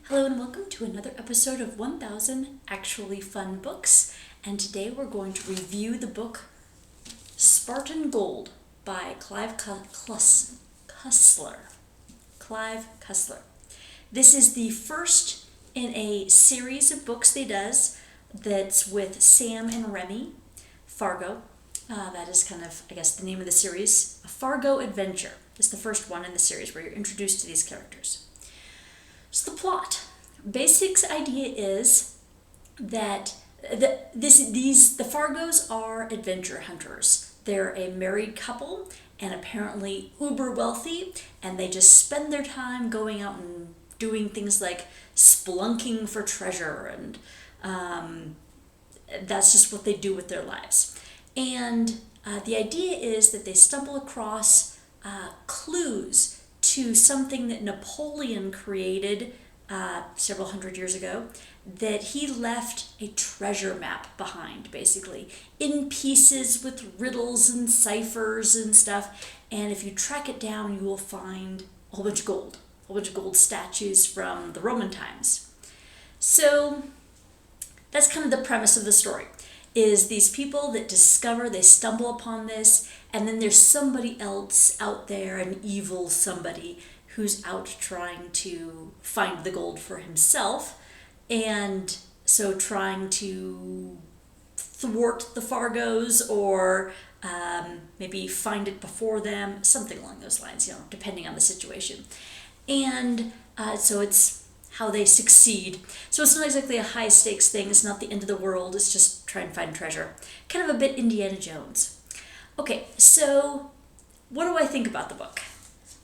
Hello and welcome to another episode of 1000 Actually Fun Books, and today we're going to review the book Spartan Gold by Clive Cussler. Clive Cussler. This is the first in a series of books that he does that's with Sam and Remy, Fargo. That is kind of, I guess, the name of the series. A Fargo Adventure is the first one in the series where you're introduced to these characters. So the plot. Basic idea is that the Fargos are adventure hunters. They're a married couple and apparently uber wealthy, and they just spend their time going out and doing things like spelunking for treasure, and that's just what they do with their lives. And the idea is that they stumble across clues to something that Napoleon created several hundred years ago, that he left a treasure map behind, basically, in pieces with riddles and ciphers and stuff. And if you track it down, you will find a whole bunch of gold statues from the Roman times. So that's kind of the premise of the story, is these people that they stumble upon this, and then there's somebody else out there, an evil somebody, who's out trying to find the gold for himself, and so trying to thwart the Fargos, or maybe find it before them, something along those lines, depending on the situation. And so it's how they succeed. So it's not exactly a high stakes thing, it's not the end of the world, it's just try and find treasure. Kind of a bit Indiana Jones. Okay, so what do I think about the book?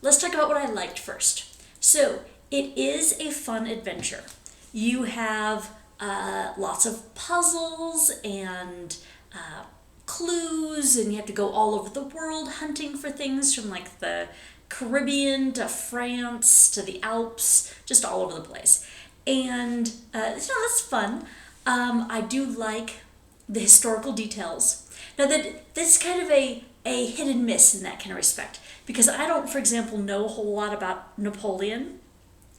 Let's talk about what I liked first. So it is a fun adventure. You have lots of puzzles and clues, and you have to go all over the world hunting for things, from like the Caribbean to France to the Alps, just all over the place. And that's fun. I do like the historical details. Now this is kind of a hit and miss in that kind of respect, because I don't, for example, know a whole lot about Napoleon.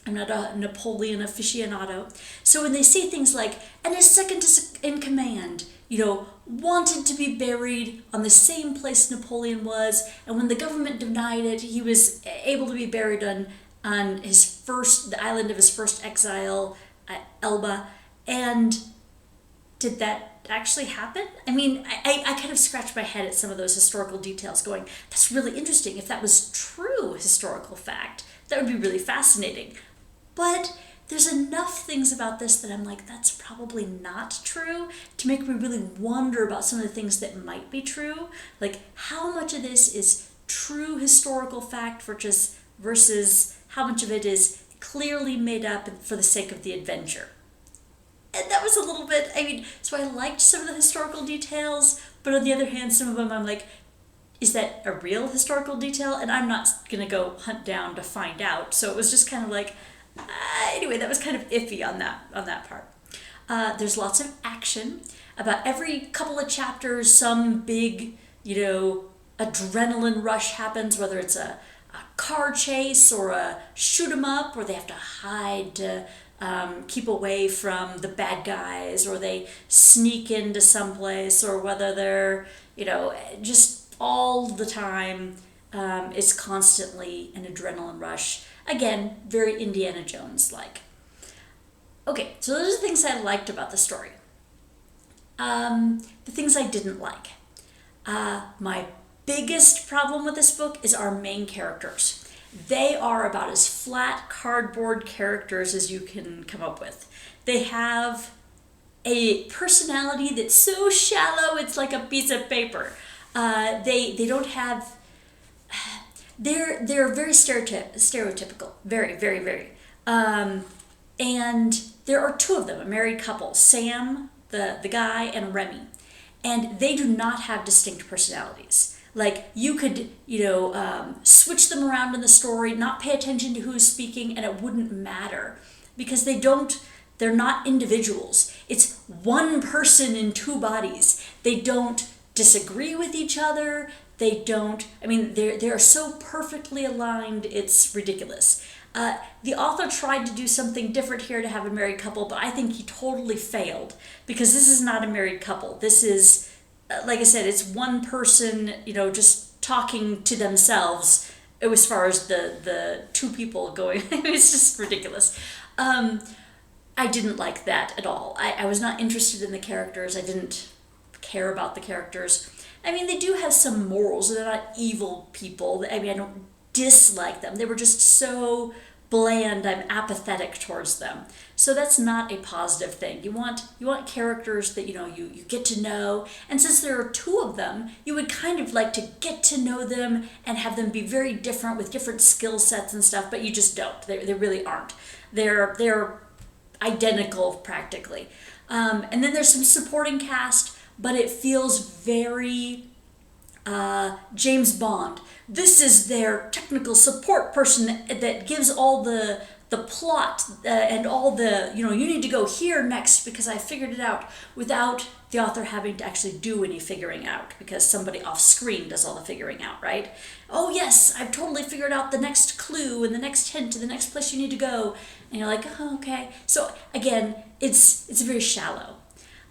I'm not a Napoleon aficionado. So when they say things like, and his second in command, wanted to be buried on the same place Napoleon was, and when the government denied it, he was able to be buried on the island of his first exile, Elba. And did that actually happen? I mean, I kind of scratched my head at some of those historical details, going, that's really interesting. If that was true historical fact, that would be really fascinating. But there's enough things about this that I'm like, that's probably not true, to make me really wonder about some of the things that might be true. Like, how much of this is true historical fact versus how much of it is clearly made up for the sake of the adventure. And that was a little bit, so I liked some of the historical details, but on the other hand, some of them I'm like, is that a real historical detail? And I'm not going to go hunt down to find out. So it was just kind of like, anyway, that was kind of iffy on that part. There's lots of action. About every couple of chapters, some big, adrenaline rush happens, whether it's a car chase or a shoot 'em up, or they have to hide to keep away from the bad guys, or they sneak into someplace, or whether they're, just all the time, it's constantly an adrenaline rush. Again, very Indiana Jones-like. Okay, so those are the things I liked about the story. The things I didn't like. My biggest problem with this book is our main characters. They are about as flat cardboard characters as you can come up with. They have a personality that's so shallow it's like a piece of paper. They don't have. They're very stereotypical, very, very, very. And there are two of them, a married couple, Sam, the guy, and Remy, and they do not have distinct personalities. Like, you could, switch them around in the story, not pay attention to who's speaking, and it wouldn't matter, because they're not individuals. It's one person in two bodies. They don't disagree with each other. They are so perfectly aligned, it's ridiculous. The author tried to do something different here to have a married couple, but I think he totally failed because this is not a married couple. This is, like I said, it's one person, just talking to themselves as far as the two people going. It's just ridiculous. I didn't like that at all. I was not interested in the characters. I didn't care about the characters. I mean, they do have some morals. They're not evil people. I mean, I don't dislike them. They were just so bland. I'm apathetic towards them. So that's not a positive thing. You want characters that you get to know. And since there are two of them, you would kind of like to get to know them and have them be very different with different skill sets and stuff. But you just don't. They really aren't. They're identical practically. And then there's some supporting cast, but it feels very James Bond. This is their technical support person that gives all the plot and all the, you need to go here next because I figured it out, without the author having to actually do any figuring out because somebody off screen does all the figuring out, right? Oh yes, I've totally figured out the next clue and the next hint to the next place you need to go. And you're like, oh, okay. So again, it's very shallow.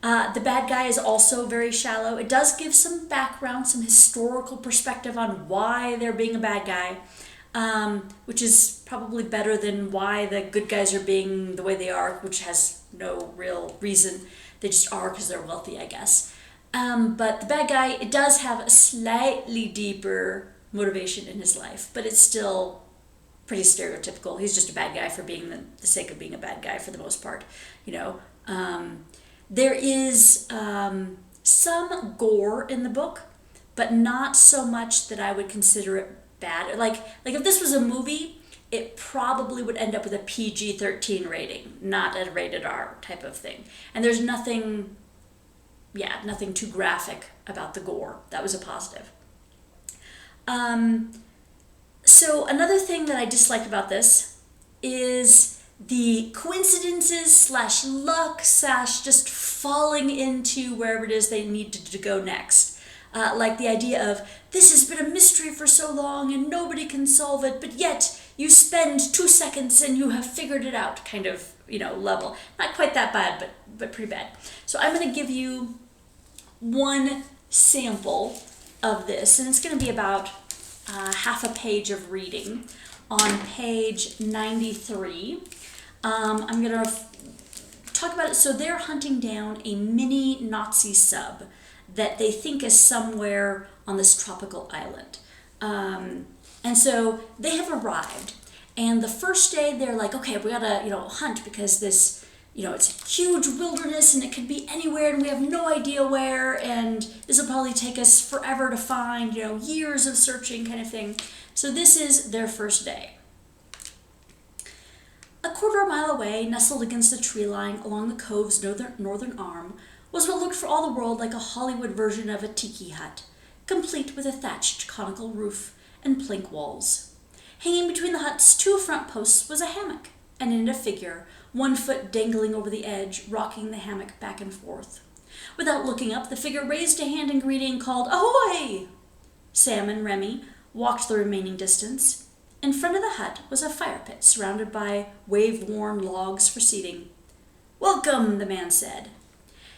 The bad guy is also very shallow. It does give some background, some historical perspective on why they're being a bad guy, which is probably better than why the good guys are being the way they are, which has no real reason. They just are because they're wealthy, I guess. But the bad guy, it does have a slightly deeper motivation in his life, but it's still pretty stereotypical. He's just a bad guy for being the sake of being a bad guy for the most part, There is some gore in the book, but not so much that I would consider it bad. Like if this was a movie, it probably would end up with a PG-13 rating, not a rated R type of thing. And there's nothing too graphic about the gore. That was a positive. So another thing that I disliked about this is the coincidences / luck / just falling into wherever it is they needed to go next. Like the idea of, this has been a mystery for so long and nobody can solve it, but yet you spend 2 seconds and you have figured it out kind of, level. Not quite that bad, but pretty bad. So I'm going to give you one sample of this, and it's going to be about half a page of reading on page 93. I'm going to talk about it. So they're hunting down a mini Nazi sub that they think is somewhere on this tropical island. And so they have arrived. And the first day they're like, okay, we gotta, hunt because this, it's a huge wilderness and it could be anywhere and we have no idea where, and this will probably take us forever to find, years of searching kind of thing. So this is their first day. A quarter mile away, nestled against the tree line along the cove's northern arm, was what looked for all the world like a Hollywood version of a tiki hut, complete with a thatched conical roof and plank walls. Hanging between the hut's 2 front posts was a hammock, and in it a figure, 1 foot dangling over the edge, rocking the hammock back and forth. Without looking up, the figure raised a hand in greeting and called, "Ahoy!" Sam and Remy walked the remaining distance. In front of the hut was a fire pit surrounded by wave-worn logs for seating. "Welcome," the man said.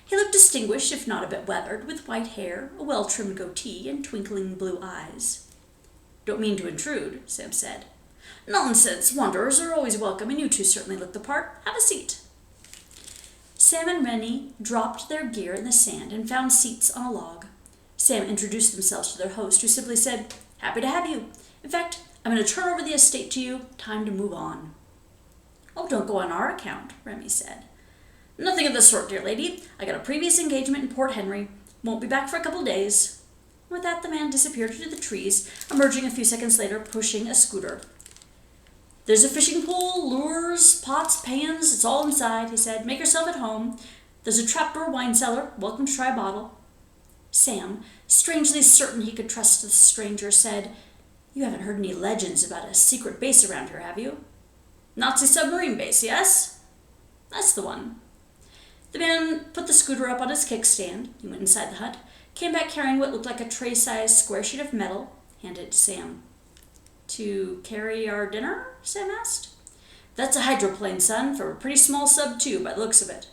He looked distinguished, if not a bit weathered, with white hair, a well-trimmed goatee, and twinkling blue eyes. "Don't mean to intrude," Sam said. "Nonsense, wanderers are always welcome, and you two certainly look the part. Have a seat." Sam and Rennie dropped their gear in the sand and found seats on a log. Sam introduced themselves to their host, who simply said, "Happy to have you. In fact, I'm going to turn over the estate to you. Time to move on." "Oh, don't go on our account," Remy said. "Nothing of the sort, dear lady. I got a previous engagement in Port Henry. Won't be back for a couple of days." With that, the man disappeared into the trees, emerging a few seconds later, pushing a scooter. "There's a fishing pole, lures, pots, pans. It's all inside," he said. "Make yourself at home. There's a trapdoor wine cellar. Welcome to try a bottle." Sam, strangely certain he could trust the stranger, said, "You haven't heard any legends about a secret base around here, have you?" "Nazi submarine base, yes?" "That's the one." The man put the scooter up on his kickstand. He went inside the hut, came back carrying what looked like a tray-sized square sheet of metal, handed it to Sam. to carry our dinner, Sam asked. That's a hydroplane, son, for a pretty small sub too, by the looks of it.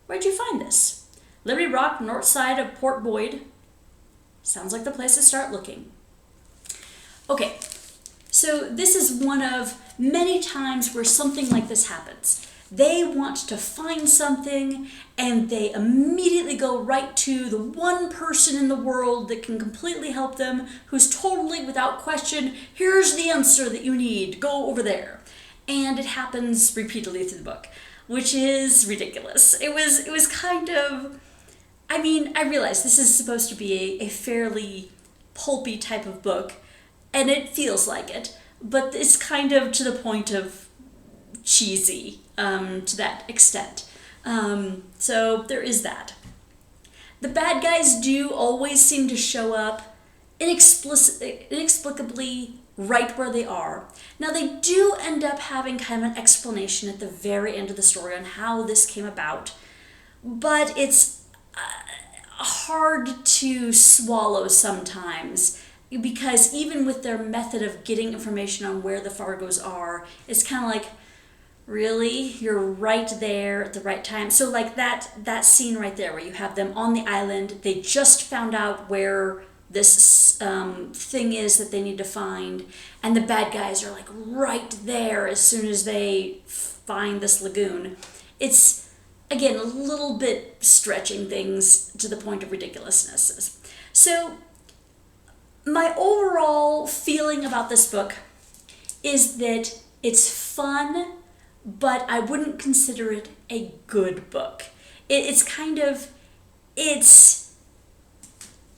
Where'd you find this? Liberty Rock, north side of Port Boyd. Sounds like the place to start looking. Okay, so this is one of many times where something like this happens. They want to find something and they immediately go right to the one person in the world that can completely help them, who's totally, without question, here's the answer that you need, go over there. And it happens repeatedly through the book, which is ridiculous. It was kind of, I mean, I realize this is supposed to be a fairly pulpy type of book, and it feels like it, but it's kind of to the point of cheesy to that extent. So there is that. The bad guys do always seem to show up inexplicably right where they are. Now they do end up having kind of an explanation at the very end of the story on how this came about, but it's hard to swallow sometimes, because even with their method of getting information on where the Fargos are, it's kind of like, really? You're right there at the right time. So like that scene right there where you have them on the island, they just found out where this thing is that they need to find, and the bad guys are like right there as soon as they find this lagoon. It's, again, a little bit stretching things to the point of ridiculousness. So my overall feeling about this book is that it's fun, but I wouldn't consider it a good book. It's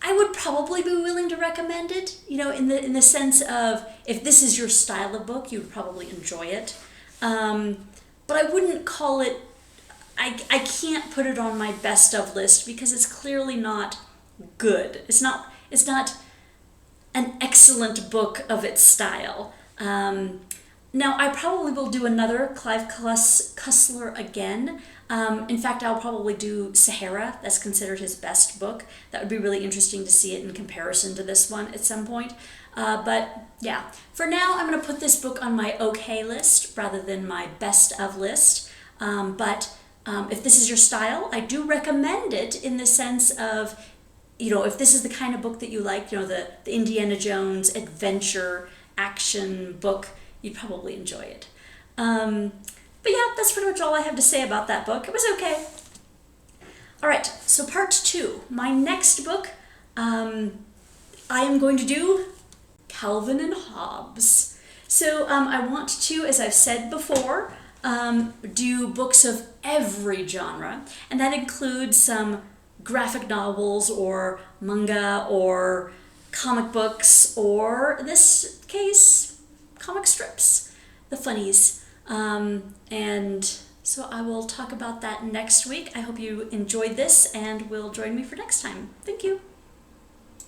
I would probably be willing to recommend it, in the sense of, if this is your style of book, you would probably enjoy it. But I wouldn't call it, I can't put it on my best of list because it's clearly not good. It's not an excellent book of its style. Now, I probably will do another Clive Cussler again. In fact, I'll probably do Sahara. That's considered his best book. That would be really interesting to see it in comparison to this one at some point. But yeah, for now, I'm going to put this book on my okay list rather than my best of list. But if this is your style, I do recommend it in the sense of, if this is the kind of book that you like, the Indiana Jones adventure action book, you'd probably enjoy it. But yeah, that's pretty much all I have to say about that book. It was okay. All right, so part 2. My next book, I am going to do Calvin and Hobbes. So I want to, as I've said before, do books of every genre, and that includes some graphic novels or manga or comic books, or in this case, comic strips, the funnies. And so I will talk about that next week. I hope you enjoyed this and will join me for next time. Thank you.